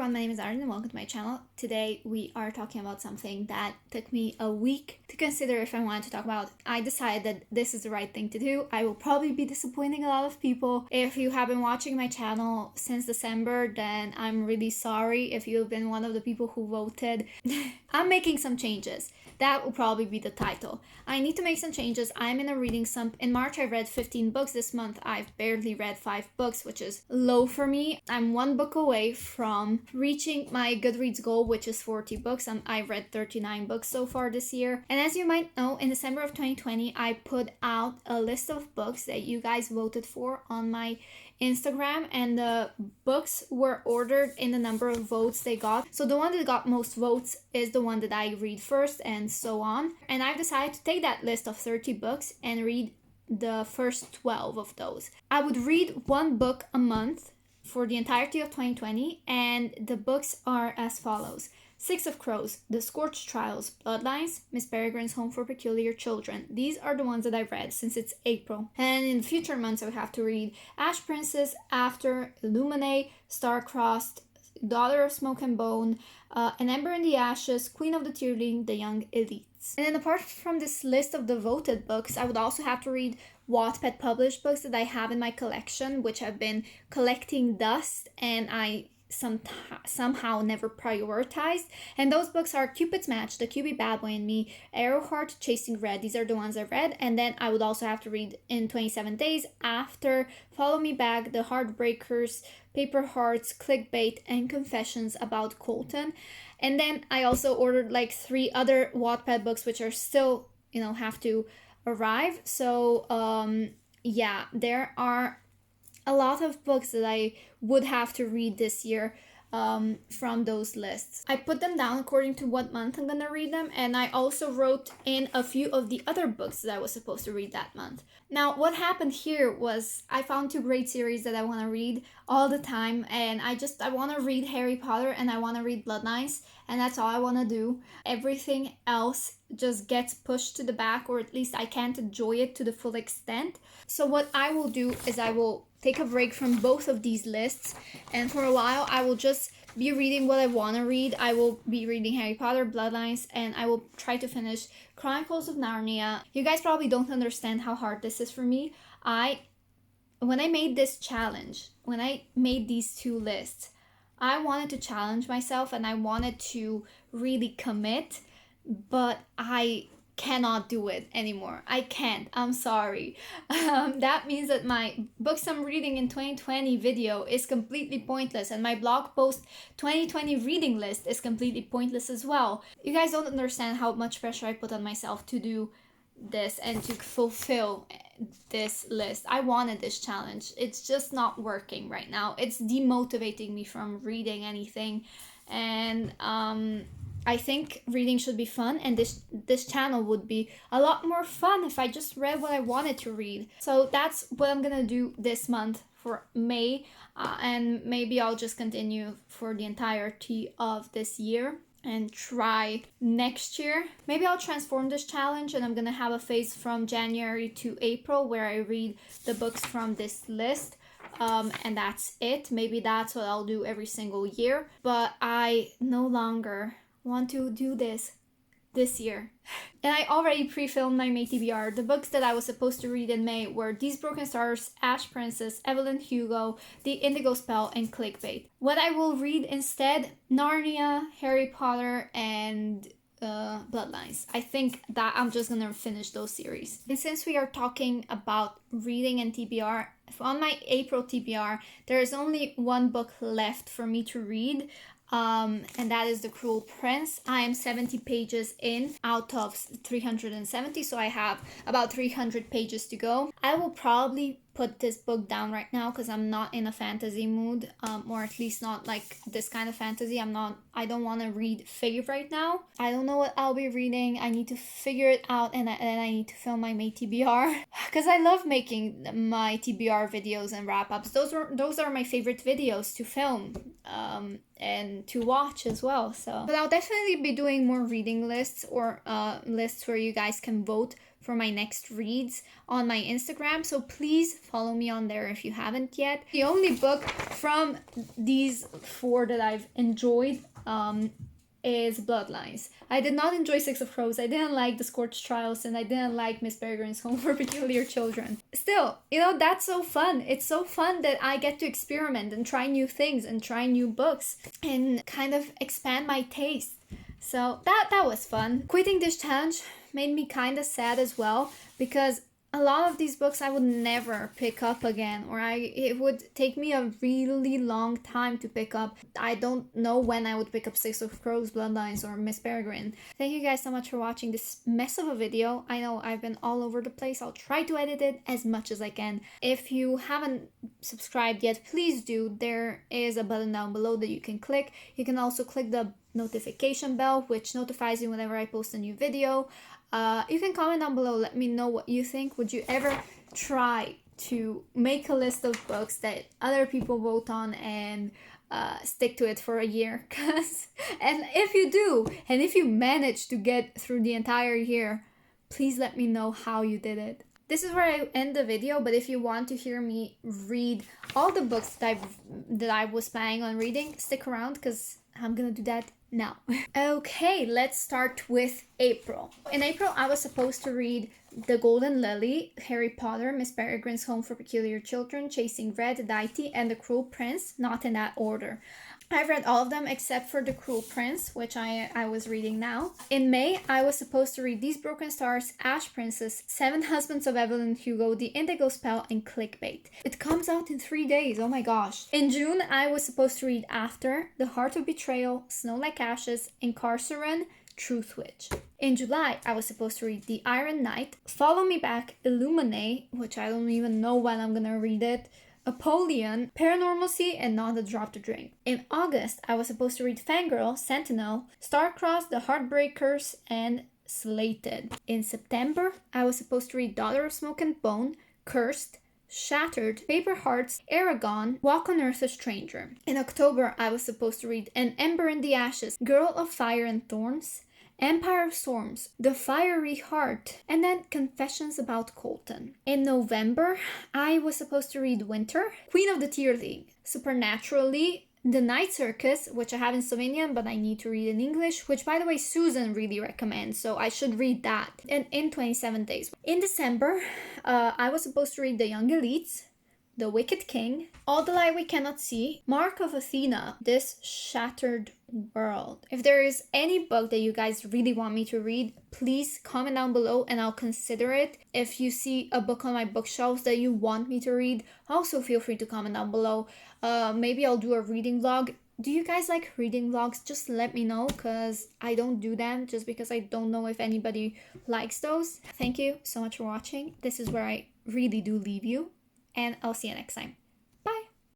everyone, my name is Arden and welcome to my channel. Today we are talking about something that took me a week to consider if I wanted to talk about. I decided that this is the right thing to do. I will probably be disappointing a lot of people. If you have been watching my channel since December, then I'm really sorry if you've been one of the people who voted. I'm making some changes. That will probably be the title. I need to make some changes. I'm in a reading slump. In March, I read 15 books. This month, I've barely read 5 books, which is low for me. I'm 1 book away from reaching my Goodreads goal, which is 40 books. I've read 39 books so far this year. And as you might know, in December of 2020, I put out a list of books that you guys voted for on my Instagram, and the books were ordered in the number of votes they got. So the one that got most votes is the one that I read first, and so on. And I've decided to take that list of 30 books and read the first 12 of those. I would read 1 book a month for the entirety of 2020, and the books are as follows: Six of Crows, The Scorched Trials, Bloodlines, Miss Peregrine's Home for Peculiar Children. These are the ones that I've read since it's April. And in future months, I would have to read Ash Princess, After, Illuminae, Star-Crossed, Daughter of Smoke and Bone, An Ember in the Ashes, Queen of the Tearling, The Young Elites. And then apart from this list of the voted books, I would also have to read Wattpad published books that I have in my collection, which have been collecting dust, and I somehow never prioritized. And those books are Cupid's Match, The QB Bad Boy and Me, Arrowheart, Chasing Red. These are the ones I've read. And then I would also have to read In 27 Days, After, Follow Me Back, The Heartbreakers, Paper Hearts, Clickbait, and Confessions About Colton. And then I also ordered like 3 other Wattpad books, which are still, have to arrive. So yeah, there are a lot of books that I would have to read this year from those lists. I put them down according to what month I'm gonna read them, and I also wrote in a few of the other books that I was supposed to read that month. Now, what happened here was I found 2 great series that I want to read all the time, and I want to read Harry Potter and I want to read Bloodlines, and that's all I want to do. Everything else just gets pushed to the back, or at least I can't enjoy it to the full extent. So what I will do is I will take a break from both of these lists, and for a while I will just be reading what I want to read. I will be reading Harry Potter, Bloodlines, and I will try to finish Chronicles of Narnia. You guys probably don't understand how hard this is for me. When I made this challenge, when I made these 2 lists, I wanted to challenge myself and I wanted to really commit, but I cannot do it anymore. I can't. I'm sorry. That means that my books I'm reading in 2020 video is completely pointless, and my blog post 2020 reading list is completely pointless as well. You guys don't understand how much pressure I put on myself to do this and to fulfill this list. I wanted this challenge. It's just not working right now. It's demotivating me from reading anything, and I think reading should be fun, and this channel would be a lot more fun if I just read what I wanted to read. So that's what I'm gonna do this month for May, and maybe I'll just continue for the entirety of this year and try next year. Maybe I'll transform this challenge, and I'm gonna have a phase from January to April where I read the books from this list. And that's it. Maybe that's what I'll do every single year, but I no longer want to do this year. And I already pre-filmed my May TBR. The books that I was supposed to read in May were These Broken Stars, Ash Princess, Evelyn Hugo, The Indigo Spell, and Clickbait. What I will read instead: Narnia, Harry Potter, and Bloodlines. I think that I'm just gonna finish those series. And since we are talking about reading and TBR, on my April TBR, there is only 1 book left for me to read. And that is The Cruel Prince. I am 70 pages in out of 370, so I have about 300 pages to go. I will probably put this book down right now because I'm not in a fantasy mood, or at least not like this kind of fantasy. I don't want to read fave right now. I don't know what I'll be reading. I need to figure it out, and then I need to film my May TBR because I love making my TBR videos and wrap-ups. Those are my favorite videos to film and to watch as well. So, but I'll definitely be doing more reading lists, or lists where you guys can vote for my next reads on my Instagram, so please follow me on there if you haven't yet. The only book from these 4 that I've enjoyed is Bloodlines. I did not enjoy Six of Crows, I didn't like The Scorched Trials, and I didn't like Miss Peregrine's Home for Peculiar Children. Still, that's so fun. It's so fun that I get to experiment and try new things and try new books and kind of expand my taste. So that was fun. Quitting this challenge made me kind of sad as well, because a lot of these books I would never pick up again, or it would take me a really long time to pick up. I don't know when I would pick up Six of Crows, Bloodlines, or Miss Peregrine. Thank you guys so much for watching this mess of a video. I know I've been all over the place. I'll try to edit it as much as I can. If you haven't subscribed yet, please do. There is a button down below that you can click. You can also click the notification bell, which notifies you whenever I post a new video. You can comment down below, let me know what you think. Would you ever try to make a list of books that other people vote on and stick to it for a year? And if you do, and if you manage to get through the entire year, please let me know how you did it. This is where I end the video, but if you want to hear me read all the books that I was planning on reading, stick around, because I'm gonna do that now. Okay, let's start with April. In April, I was supposed to read The Golden Lily, Harry Potter, Miss Peregrine's Home for Peculiar Children, Chasing Red, Dicey, and The Cruel Prince, not in that order. I've read all of them except for The Cruel Prince, which I was reading now. In May, I was supposed to read These Broken Stars, Ash Princess, Seven Husbands of Evelyn Hugo, The Indigo Spell, and Clickbait. It comes out in 3 days, oh my gosh. In June, I was supposed to read After, The Heart of Betrayal, Snow Like Ashes, Incarceran, Truth Witch. In July, I was supposed to read The Iron Knight, Follow Me Back, Illuminate, which I don't even know when I'm gonna read it, Apollyon, Paranormalcy, and Not a Drop to Drink. In August, I was supposed to read Fangirl, Sentinel, Starcrossed, The Heartbreakers, and Slated. In September, I was supposed to read Daughter of Smoke and Bone, Cursed, Shattered, Paper Hearts, Aragon, Walk on Earth a Stranger. In October, I was supposed to read An Ember in the Ashes, Girl of Fire and Thorns, Empire of Storms, The Fiery Heart, and then Confessions About Colton. In November, I was supposed to read Winter, Queen of the Tear League, Supernaturally, The Night Circus, which I have in Slovenian, but I need to read in English, which by the way, Susan really recommends, so I should read that. And in 27 days. In December, I was supposed to read The Young Elites, The Wicked King, All the Light We Cannot See, Mark of Athena, This Shattered World. If there is any book that you guys really want me to read, please comment down below and I'll consider it. If you see a book on my bookshelves that you want me to read, also feel free to comment down below. Maybe I'll do a reading vlog. Do you guys like reading vlogs? Just let me know, because I don't do them just because I don't know if anybody likes those. Thank you so much for watching. This is where I really do leave you, and I'll see you next time.